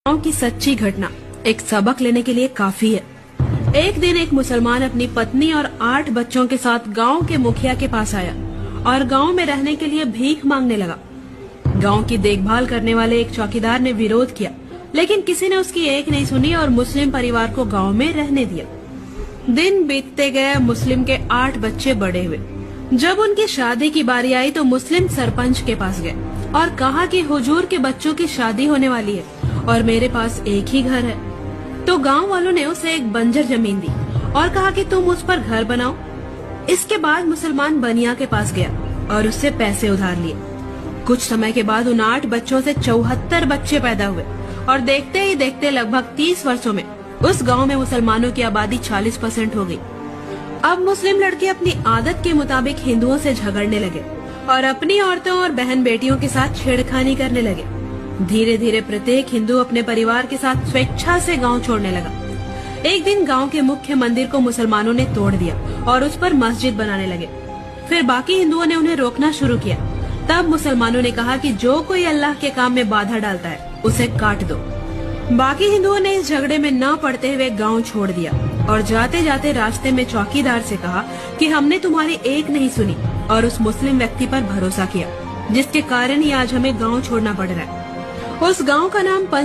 गांव की सच्ची घटना एक सबक लेने के लिए काफी है। एक दिन एक मुसलमान अपनी पत्नी और 8 बच्चों के साथ गांव के मुखिया के पास आया और गांव में रहने के लिए भीख मांगने लगा। गांव की देखभाल करने वाले एक चौकीदार ने विरोध किया, लेकिन किसी ने उसकी एक नहीं सुनी और मुस्लिम परिवार को गांव में रहने दिया। दिन बीतते गए, मुस्लिम के 8 बच्चे बड़े हुए। जब उनकी शादी की बारी आई तो मुस्लिम सरपंच के पास गए और कहा कि हुजूर के बच्चों की शादी होने वाली है और मेरे पास एक ही घर है। तो गांव वालों ने उसे एक बंजर जमीन दी और कहा कि तुम उस पर घर बनाओ। इसके बाद मुसलमान बनिया के पास गया और उससे पैसे उधार लिए। कुछ समय के बाद उन 8 बच्चों से 74 बच्चे पैदा हुए और देखते ही देखते लगभग 30 वर्षों में उस गांव में मुसलमानों की आबादी 40% हो गई। अब मुस्लिम लड़के अपनी आदत के मुताबिक हिंदुओं से झगड़ने लगे और अपनी औरतों और बहन बेटियों के साथ छेड़खानी करने लगे। धीरे धीरे प्रत्येक हिंदू अपने परिवार के साथ स्वेच्छा से गांव छोड़ने लगा। एक दिन गांव के मुख्य मंदिर को मुसलमानों ने तोड़ दिया और उस पर मस्जिद बनाने लगे। फिर बाकी हिंदुओं ने उन्हें रोकना शुरू किया। तब मुसलमानों ने कहा कि जो कोई अल्लाह के काम में बाधा डालता है उसे काट दो। बाकी हिंदुओं ने इस झगड़े में न पड़ते हुए गांव छोड़ दिया और जाते जाते रास्ते में चौकीदार से कहा कि हमने तुम्हारी एक नहीं सुनी और उस मुस्लिम व्यक्ति पर भरोसा किया, जिसके कारण ही आज हमें गांव छोड़ना पड़ रहा है। उस गांव का नाम पंच